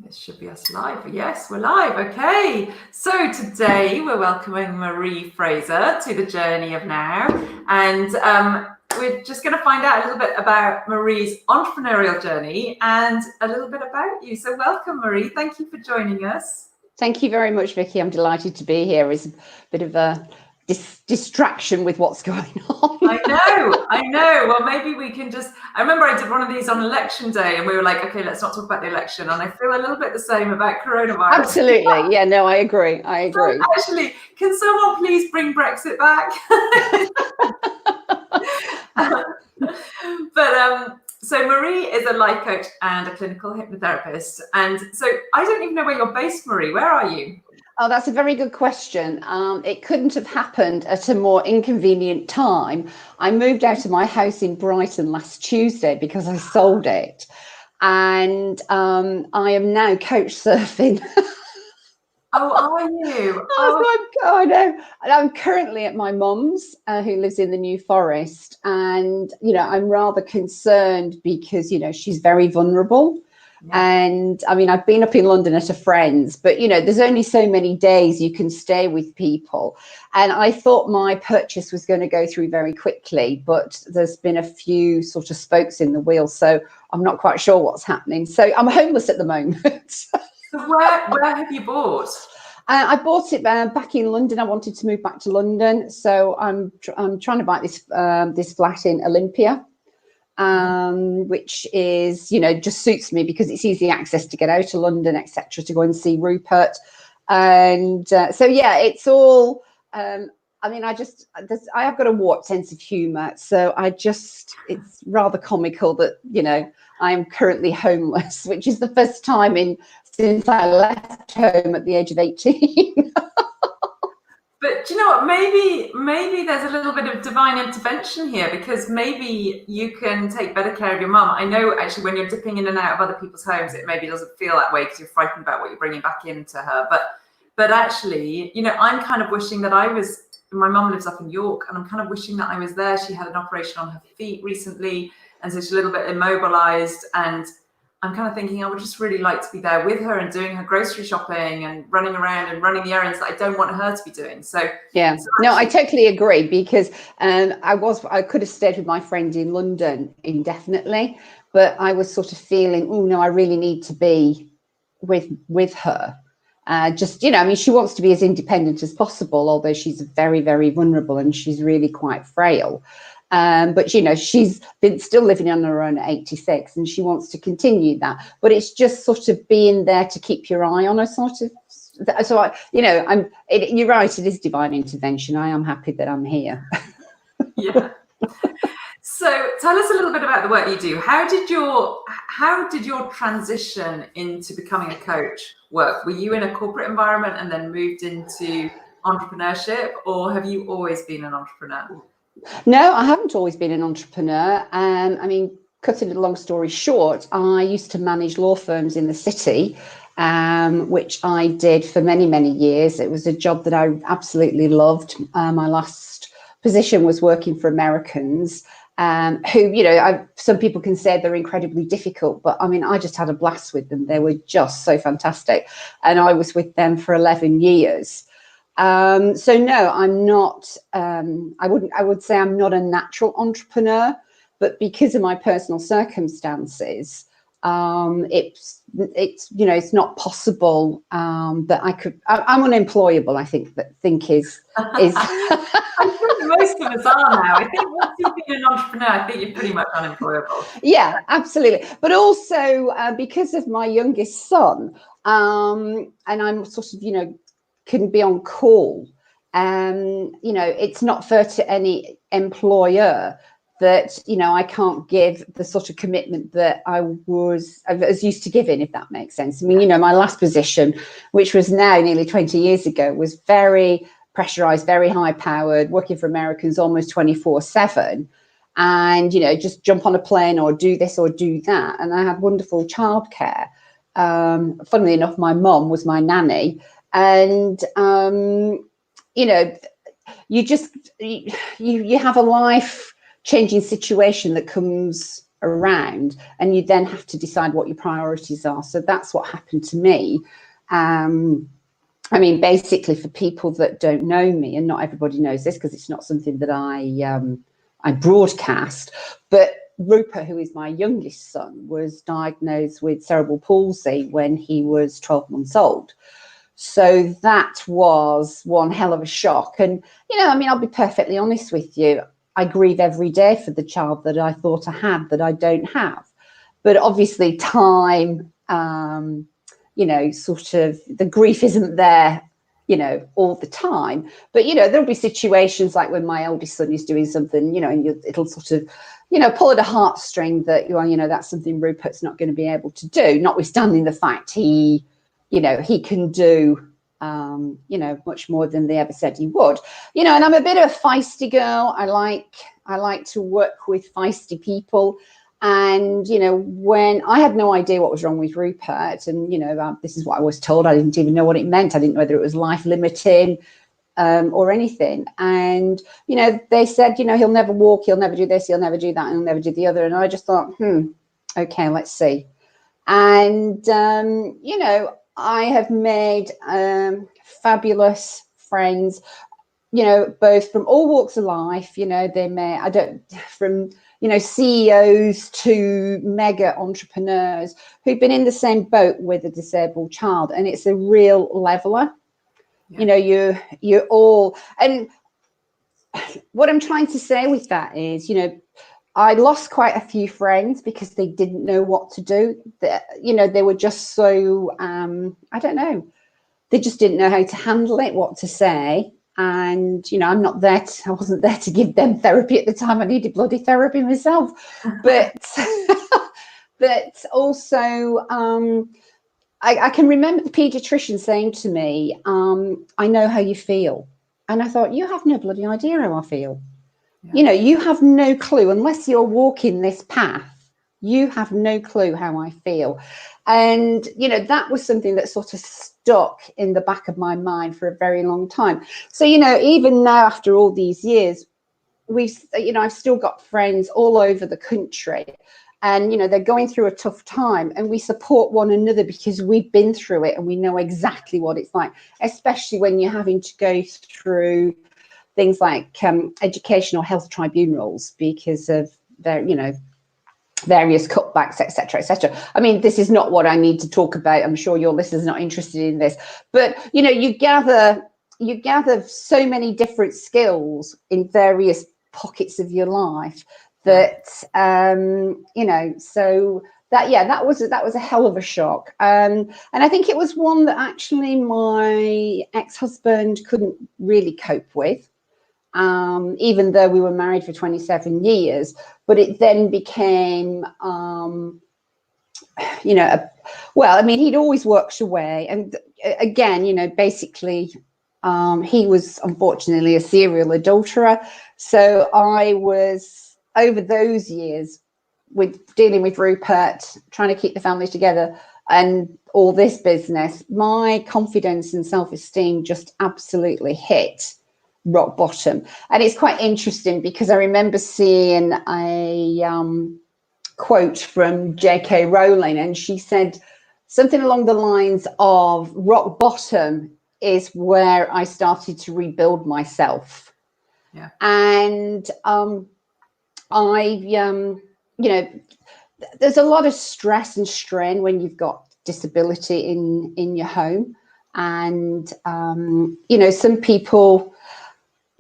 It should be us live. Yes, we're live. Okay. So today we're welcoming Marie Fraser to the Journey of Now. And we're just going to find out a little bit about Marie's entrepreneurial journey and a little bit about you. So welcome, Marie. Thank you for joining us. Thank you very much, Vicky. I'm delighted to be here. It's a bit of a distraction with what's going on. I know. Well, maybe we can I remember I did one of these on election day and we were like, okay, let's not talk about the election. And I feel a little bit the same about coronavirus. Absolutely. Yeah, no, I agree. So actually, can someone please bring Brexit back? So Marie is a life coach and a clinical hypnotherapist. And so I don't even know where you're based, Marie. Where are you? Oh, that's a very good question. It couldn't have happened at a more inconvenient time. I moved out of my house in Brighton last Tuesday because I sold it. And I am now couch surfing. Oh, are you? Oh my God, no. I'm currently at my mum's, who lives in the New Forest. And, I'm rather concerned because, she's very vulnerable. Yeah. And I mean, I've been up in London at a friend's, but, there's only so many days you can stay with people. And I thought my purchase was going to go through very quickly, but there's been a few sort of spokes in the wheel. So I'm not quite sure what's happening. So I'm homeless at the moment. So where have you bought? I bought it back in London. I wanted to move back to London. So I'm trying to buy this flat in Olympia. Which is, just suits me because it's easy access to get out to London, etc., to go and see Rupert. And so, yeah, it's all, I have got a warped sense of humour. So it's rather comical that, I am currently homeless, which is the first time since I left home at the age of 18. But do you know what? Maybe there's a little bit of divine intervention here, because maybe you can take better care of your mum. I know actually when you're dipping in and out of other people's homes, it maybe doesn't feel that way because you're frightened about what you're bringing back into her. But actually, I'm kind of wishing that my mum lives up in York, and I'm kind of wishing that I was there. She had an operation on her feet recently, and so she's a little bit immobilized, and I'm kind of thinking I would just really like to be there with her and doing her grocery shopping and running around and running the errands that I don't want her to be doing. So yeah, no, I totally agree, because I could have stayed with my friend in London indefinitely, but I was sort of feeling, oh no, I really need to be with her. She wants to be as independent as possible, although she's very, very vulnerable and she's really quite frail. But, she's been still living on her own at 86 and she wants to continue that. But it's just sort of being there to keep your eye on her, sort of. So, you're right, it is divine intervention. I am happy that I'm here. Yeah. So tell us a little bit about the work you do. How did your transition into becoming a coach work? Were you in a corporate environment and then moved into entrepreneurship, or have you always been an entrepreneur? No, I haven't always been an entrepreneur. Cutting a long story short, I used to manage law firms in the city, which I did for many, many years. It was a job that I absolutely loved. My last position was working for Americans, who, some people can say they're incredibly difficult, but I just had a blast with them. They were just so fantastic. And I was with them for 11 years. So no, I'm not, I would say I'm not a natural entrepreneur, but because of my personal circumstances, it's not possible, that I could, I'm unemployable, I think is. I think most of us are now. I think once you've been an entrepreneur, I think you're pretty much unemployable. Yeah, absolutely. But also because of my youngest son, and I'm sort of, can be on call. It's not fair to any employer that, I can't give the sort of commitment that I was used to giving, if that makes sense. My last position, which was now nearly 20 years ago, was very pressurized, very high powered, working for Americans almost 24/7. And, just jump on a plane or do this or do that. And I had wonderful childcare. Funnily enough, my mum was my nanny. And, you have a life changing situation that comes around, and you then have to decide what your priorities are. So that's what happened to me. I mean, basically, for people that don't know me, and not everybody knows this because it's not something that I broadcast, but Rupert, who is my youngest son, was diagnosed with cerebral palsy when he was 12 months old. So that was one hell of a shock. And, you know, I mean, I'll be perfectly honest with you. I grieve every day for the child that I thought I had that I don't have. But obviously time, you know, sort of the grief isn't there, you know, all the time. But, you know, there'll be situations like when my eldest son is doing something, you know, and it'll sort of, you know, pull at a heartstring that, you know, that's something Rupert's not going to be able to do, notwithstanding the fact he, you know, he can do, you know, much more than they ever said he would, you know. And I'm a bit of a feisty girl. I like to work with feisty people. And, you know, when I had no idea what was wrong with Rupert, and, you know, this is what I was told. I didn't even know what it meant. I didn't know whether it was life limiting or anything. And, you know, they said, you know, he'll never walk, he'll never do this, he'll never do that, and he'll never do the other. And I just thought, okay, let's see. And, you know, I have made fabulous friends, you know, both from all walks of life. You know, from, you know, CEOs to mega entrepreneurs who've been in the same boat with a disabled child. And it's a real leveler. Yeah. You know, you're all, and what I'm trying to say with that is, you know, I lost quite a few friends because they didn't know what to do. You know, they were just so, I don't know, they just didn't know how to handle it, what to say. And, you know, I wasn't there to give them therapy at the time. I needed bloody therapy myself. But, but also, I can remember the pediatrician saying to me, I know how you feel. And I thought, you have no bloody idea how I feel. Yeah. You know, you have no clue unless you're walking this path. You have no clue how I feel. And, you know, that was something that sort of stuck in the back of my mind for a very long time. So, you know, even now after all these years, I've still got friends all over the country. And, you know, they're going through a tough time, and we support one another because we've been through it and we know exactly what it's like, especially when you're having to go through things like educational health tribunals because of their, you know, various cutbacks, etc., etc. I mean, this is not what I need to talk about. I'm sure your listeners are not interested in this, but, you know, you gather so many different skills in various pockets of your life that, you know, so that was a hell of a shock. And I think it was one that actually my ex-husband couldn't really cope with. Even though we were married for 27 years, but it then became, you know, well, I mean, he'd always worked away. And again, you know, basically, he was unfortunately a serial adulterer. So I was, over those years, with dealing with Rupert, trying to keep the family together and all this business, my confidence and self-esteem just absolutely hit rock bottom. And it's quite interesting because I remember seeing a quote from J.K. Rowling, and she said something along the lines of, rock bottom is where I started to rebuild myself. Yeah. And you know, there's a lot of stress and strain when you've got disability in your home. And you know, some people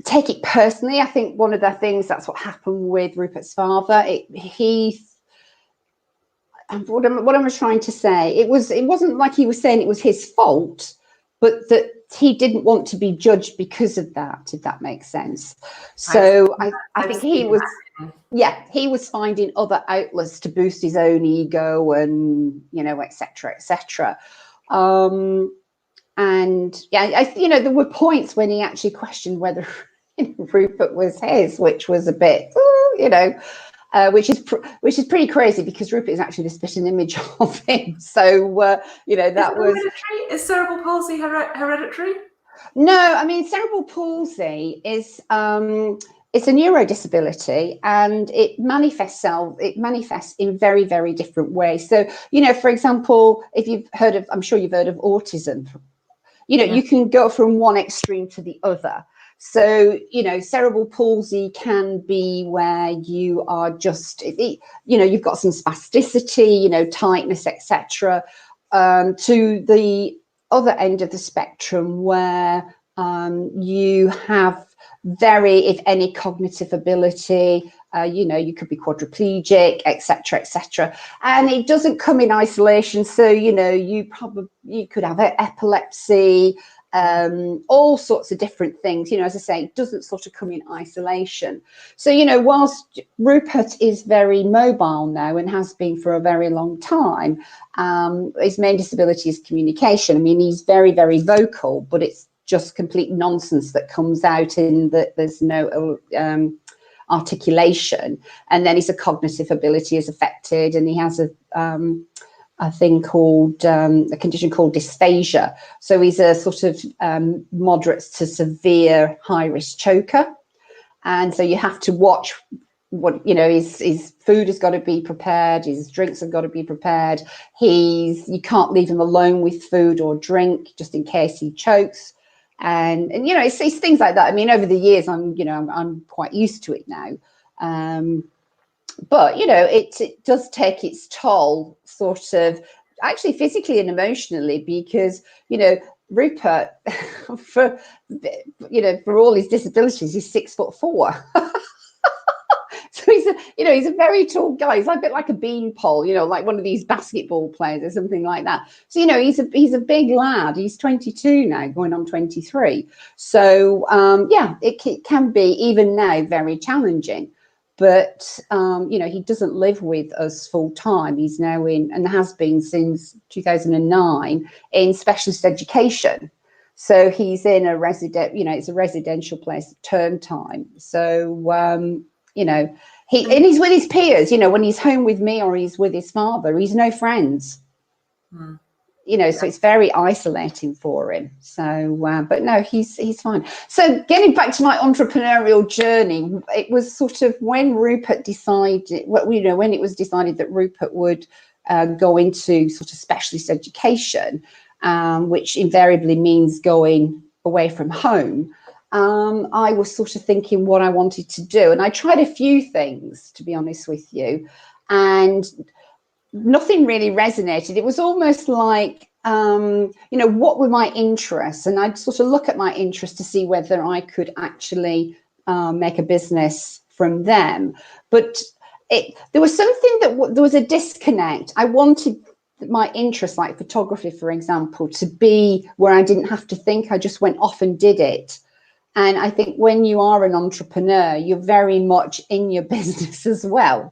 take it personally. I think one of the things, that's what happened with Rupert's father. What am I trying to say? It wasn't like he was saying it was his fault, but that he didn't want to be judged because of that, if that makes sense. So I think he was finding other outlets to boost his own ego and, you know, etc., etc. And yeah, you know, there were points when he actually questioned whether Rupert was his, which was a bit, you know, which is pretty crazy because Rupert is actually the spitting image of him. So you know, that was hereditary. Is cerebral palsy hereditary? No, I mean, cerebral palsy is it's a neurodisability, and it manifests in very, very different ways. So, for example, if you've heard of, I'm sure you've heard of autism, you can go from one extreme to the other. So, cerebral palsy can be where you are just, you've got some spasticity, tightness, etc., to the other end of the spectrum where you have very, if any, cognitive ability. You could be quadriplegic, etc., etc., and it doesn't come in isolation. So you could have epilepsy, all sorts of different things. As I say, it doesn't sort of come in isolation. So whilst Rupert is very mobile now and has been for a very long time, his main disability is communication. I mean, he's very, very vocal, but it's just complete nonsense that comes out in that there's no articulation, and then his cognitive ability is affected, and he has a thing called a condition called dysphagia. So he's a sort of moderate to severe high risk choker, and so you have to watch what his food has got to be prepared, his drinks have got to be prepared. You can't leave him alone with food or drink just in case he chokes. And it's things like that. I mean, over the years, I'm quite used to it now. But it does take its toll, sort of, actually physically and emotionally, because Rupert, for all his disabilities, he's 6'4". So he's a very tall guy. He's a bit like a beanpole, like one of these basketball players or something like that. So he's a big lad. He's 22 now, going on 23. So it can be even now very challenging. But he doesn't live with us full time. He's now and has been since 2009 in specialist education. So he's in a it's a residential place at term time. So he's with his peers. When he's home with me or he's with his father, he's no friends. So it's very isolating for him. So, but no, he's fine. So getting back to my entrepreneurial journey, it was sort of when Rupert decided, when it was decided that Rupert would go into sort of specialist education, which invariably means going away from home. I was sort of thinking what I wanted to do, and I tried a few things, to be honest with you, and nothing really resonated. It was almost like, what were my interests? And I'd sort of look at my interests to see whether I could actually make a business from them. But there was something there was a disconnect. I wanted my interest, like photography, for example, to be where I didn't have to think. I just went off and did it. And I think when you are an entrepreneur, you're very much in your business as well.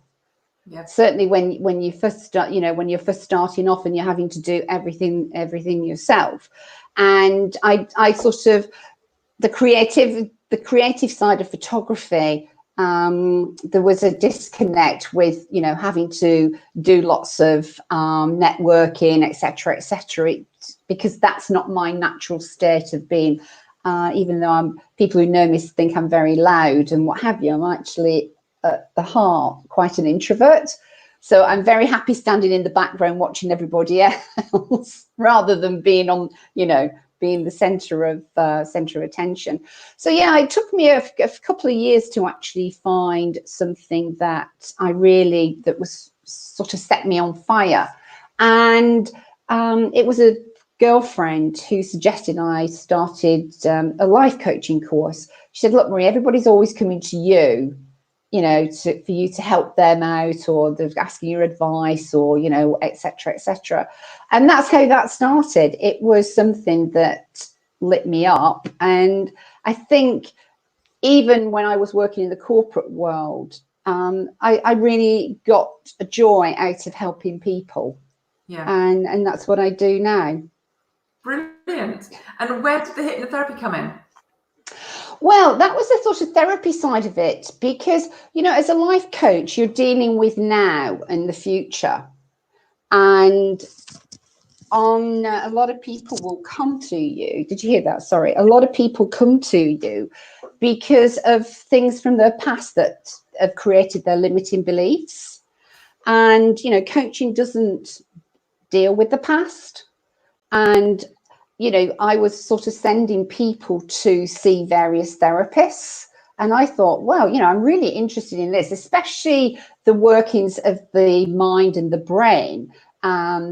Yeah. Certainly when you first start, when you're first starting off and you're having to do everything yourself. And I sort of, the creative side of photography, there was a disconnect with, having to do lots of networking, etc., because that's not my natural state of being. Even though people who know me think I'm very loud and what have you, I'm actually at the heart quite an introvert. So I'm very happy standing in the background watching everybody else rather than being on, being the center of attention. So yeah, it took me a couple of years to actually find something that was sort of set me on fire. And it was a girlfriend who suggested I started a life coaching course. She said, look, Marie, everybody's always coming to you, for you to help them out, or they're asking your advice, or, etc., etc. And that's how that started. It was something that lit me up. And I think even when I was working in the corporate world, I really got a joy out of helping people. Yeah. And that's what I do now. Brilliant. And where did the hypnotherapy come in? Well, that was the sort of therapy side of it, because, as a life coach, you're dealing with now and the future. And a lot of people will come to you. Did you hear that? Sorry. A lot of people come to you because of things from their past that have created their limiting beliefs. And, you know, coaching doesn't deal with the past. And, you know, I was sort of sending people to see various therapists. And I thought, well, you know, I'm really interested in this, especially the workings of the mind and the brain,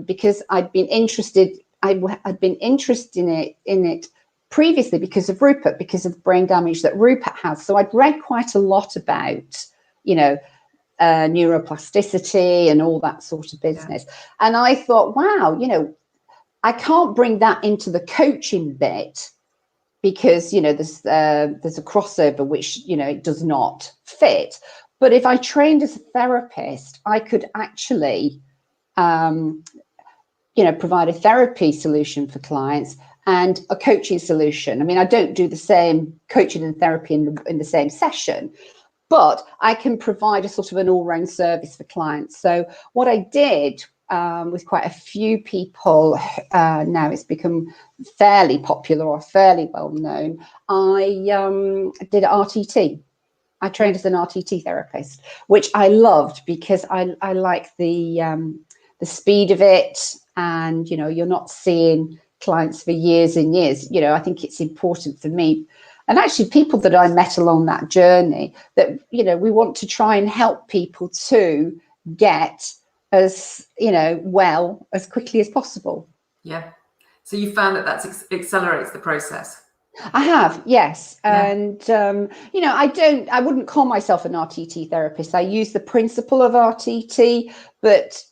because I'd been interested. I'd been interested in it previously because of Rupert, because of the brain damage that Rupert has. So I'd read quite a lot about, you know, neuroplasticity and all that sort of business. Yeah. And I thought, wow, you know, I can't bring that into the coaching bit because, you know, there's a crossover which, you know, it does not fit. But if I trained as a therapist, I could actually, you know, provide a therapy solution for clients and a coaching solution. I mean, I don't do the same coaching and therapy in the same session, but I can provide a sort of an all-round service for clients. So what I did with quite a few people, now it's become fairly popular or fairly well known, I did RTT. I trained as an RTT therapist, which I loved because I like the speed of it, and, you know, you're not seeing clients for years and years. You know, I think it's important for me, and actually people that I met along that journey, that, you know, we want to try and help people to get as, you know, well as quickly as possible. Yeah. So you found that accelerates the process. I have, yes. Yeah. And, you know, I wouldn't call myself an RTT therapist. I use the principle of RTT, but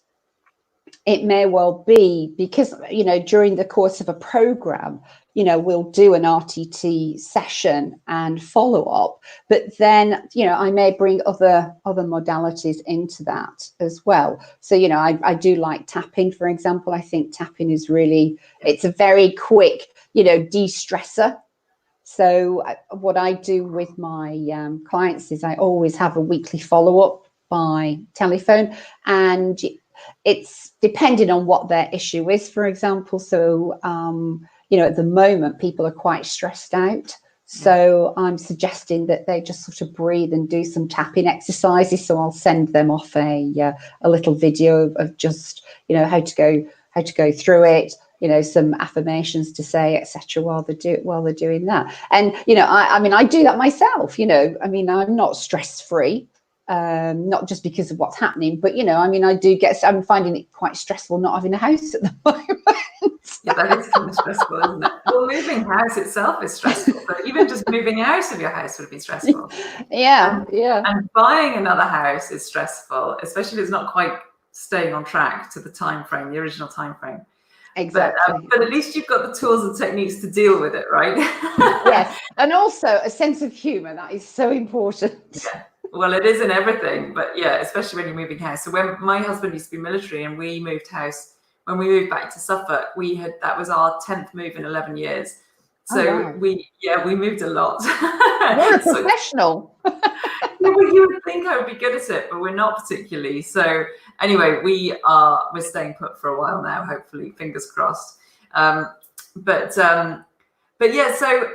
it may well be because, you know, during the course of a program, you know, we'll do an RTT session and follow up, but then, you know, I may bring other modalities into that as well. So, you know, I do like tapping, for example. I think tapping is really, it's a very quick, you know, de-stressor. So what I do with my clients is I always have a weekly follow-up by telephone, and it's depending on what their issue is, for example. So, you know, at the moment, people are quite stressed out. So I'm suggesting that they just sort of breathe and do some tapping exercises. So I'll send them off a little video of just, you know, how to go through it, you know, some affirmations to say, etc., while they're doing that. And, you know, I mean, I do that myself. You know, I mean, I'm not stress-free. Not just because of what's happening, but, you know, I mean, I'm finding it quite stressful not having a house at the moment. Yeah, that is kind of stressful, isn't it? Well, moving house itself is stressful. So even just moving out of your house would be stressful. Yeah, And buying another house is stressful, especially if it's not quite staying on track to the time frame, the original time frame. Exactly. But at least you've got the tools and techniques to deal with it, right? Yes, and also a sense of humour, that is so important. Yeah. Well, it is in everything, but yeah, especially when you're moving house. So when my husband used to be military and we moved house, when we moved back to Suffolk, that was our 10th move in 11 years. So wow. we moved a lot. You're a professional. Yeah, well, you would think I would be good at it, but we're not particularly. So anyway, we're staying put for a while now, hopefully, fingers crossed. But yeah, so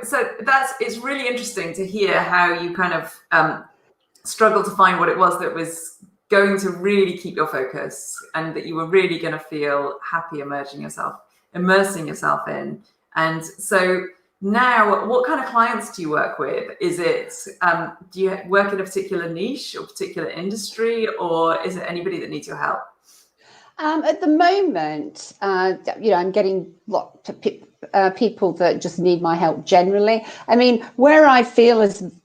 it's really interesting to hear how you kind of struggled to find what it was that was going to really keep your focus, and that you were really going to feel happy immersing yourself in. And so now, what kind of clients do you work with? Is it, do you work in a particular niche or particular industry, or is it anybody that needs your help? At the moment, you know, I'm getting lots of people that just need my help generally. I mean, where I feel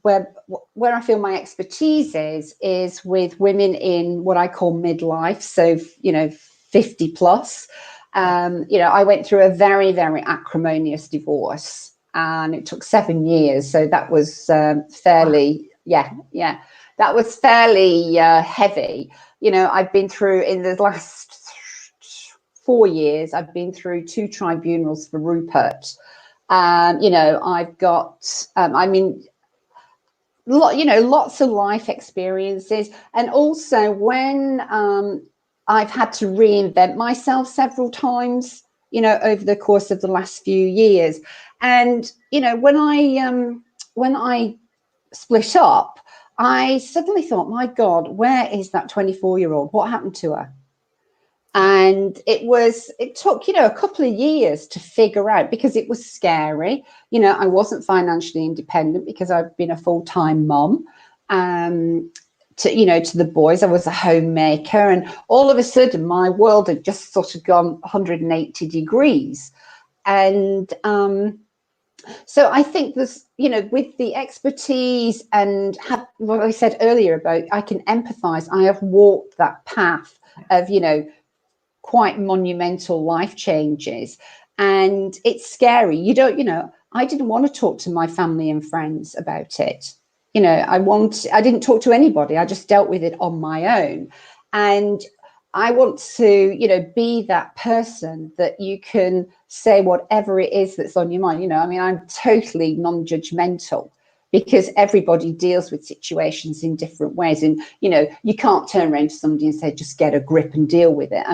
my expertise is with women in what I call midlife. So, you know, 50 plus. You know, I went through a very, very acrimonious divorce, and it took 7 years. So that was fairly, that was fairly heavy. You know, I've been through, in the last 4 years, I've been through 2 tribunals for Rupert. You know, I've got, I mean, you know, lots of life experiences. And also when I've had to reinvent myself several times, over the course of the last few years. And, when I split up, I suddenly thought, my God, where is that 24-year-old? What happened to her? And it took, a couple of years to figure out, because it was scary. I wasn't financially independent because I've been a full-time mum. To the boys, I was a homemaker, and all of a sudden my world had just sort of gone 180 degrees. And so I think there's, with the expertise and what I said earlier about, I can empathize. I have walked that path of, quite monumental life changes, and it's scary. I didn't want to talk to my family and friends about it. I didn't talk to anybody. I just dealt with it on my own. And I want to, be that person that you can say whatever it is that's on your mind. I'm totally non-judgmental, because everybody deals with situations in different ways. And, you can't turn around to somebody and say, just get a grip and deal with it.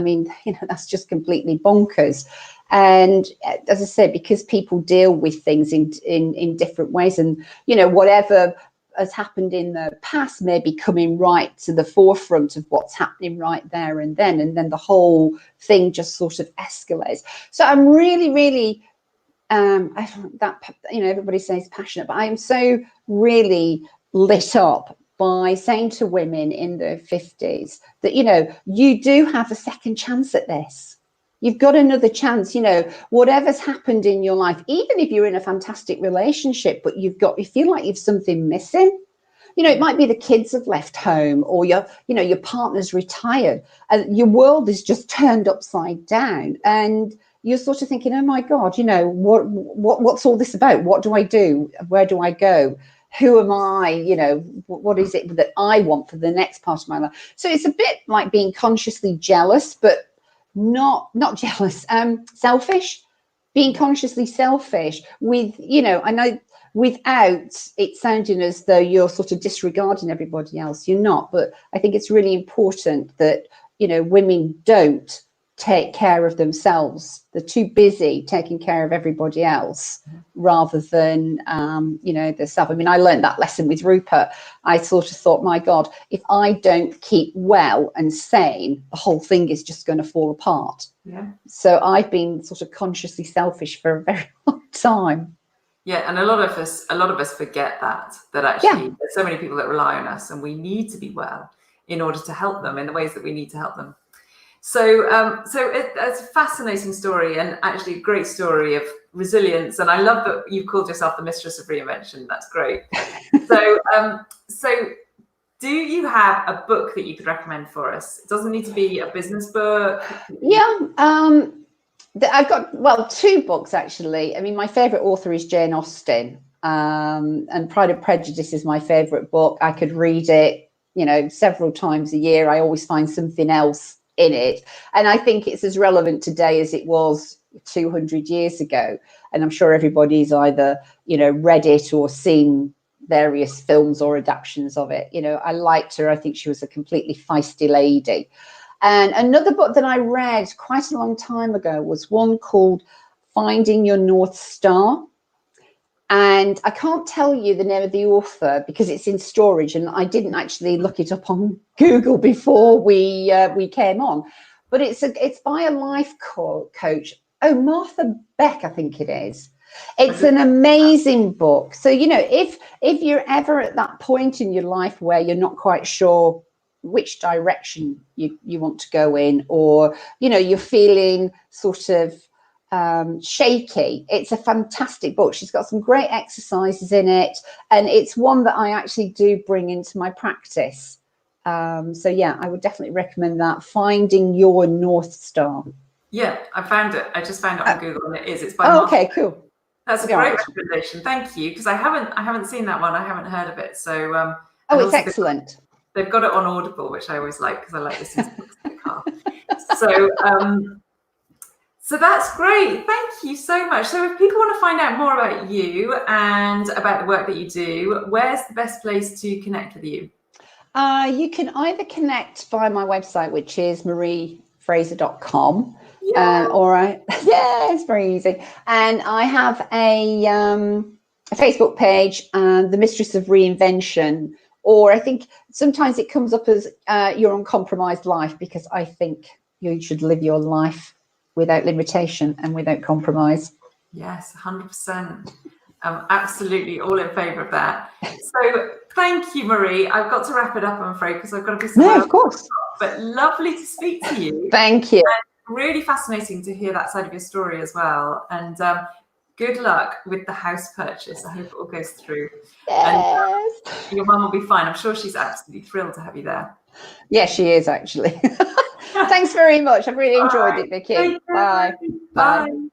That's just completely bonkers. And as I said, because people deal with things in different ways, and, whatever has happened in the past may be coming right to the forefront of what's happening right there and then the whole thing just sort of escalates. So I'm really, really, everybody says passionate, but I am so really lit up by saying to women in their 50s that, you do have a second chance at this. You've got another chance. Whatever's happened in your life, even if you're in a fantastic relationship, but you feel like you've something missing. It might be the kids have left home, or your partner's retired, and your world is just turned upside down, and you're sort of thinking, oh my God, what's all this about? What do I do? Where do I go? Who am I? What is it that I want for the next part of my life? So it's a bit like being consciously jealous, but not jealous, selfish, being consciously selfish with, I know, without it sounding as though you're sort of disregarding everybody else. You're not. But I think it's really important that, women don't take care of themselves. They're too busy taking care of everybody else rather than, themselves. I learned that lesson with Rupert. I sort of thought, my God, if I don't keep well and sane, the whole thing is just going to fall apart. Yeah. So I've been sort of consciously selfish for a very long time. Yeah, and a lot of us forget that actually there's so many people that rely on us, and we need to be well in order to help them in the ways that we need to help them. So it's a fascinating story, and actually a great story of resilience. And I love that you've called yourself the mistress of reinvention. That's great. So do you have a book that you could recommend for us? It doesn't need to be a business book. Yeah. I've got, two books, actually. My favorite author is Jane Austen, and Pride and Prejudice is my favorite book. I could read it, several times a year. I always find something else in it. And I think it's as relevant today as it was 200 years ago. And I'm sure everybody's either, read it or seen various films or adaptations of it. I liked her. I think she was a completely feisty lady. And another book that I read quite a long time ago was one called Finding Your North Star. And I can't tell you the name of the author because it's in storage, and I didn't actually look it up on Google before we came on. But it's by a life coach. Oh, Martha Beck, I think it is. It's an amazing book. So, if you're ever at that point in your life where you're not quite sure which direction you want to go in, or you're feeling sort of shaky, it's a fantastic book. She's got some great exercises in it, and it's one that I actually do bring into my practice. So yeah, I would definitely recommend that. Finding Your North Star. Yeah, I found it. I just found it on Google, and it's by Martha. Okay, cool. That's a great recommendation. Thank you, because I haven't seen that one. I haven't heard of it. So it's excellent. They've got it on Audible, which I always like because I like listening to books in the car. So that's great. Thank you so much. So if people want to find out more about you and about the work that you do, where's the best place to connect with you? You can either connect via my website, which is mariefraser.com. Yeah. All right. Yeah, it's very easy. And I have a Facebook page, The Mistress of Reinvention. Or I think sometimes it comes up as Your Uncompromised Life, because I think you should live your life without limitation and without compromise. Yes, 100%. Absolutely all in favour of that. So thank you, Marie. I've got to wrap it up, I'm afraid, because I've got to be somewhere No, else. of course. But lovely to speak to you. Thank you. And really fascinating to hear that side of your story as well. And good luck with the house purchase. I hope it all goes through. Yes. And your mum will be fine. I'm sure she's absolutely thrilled to have you there. Yeah, she is actually. Thanks very much. I've really enjoyed it, Vicky. Bye. Bye.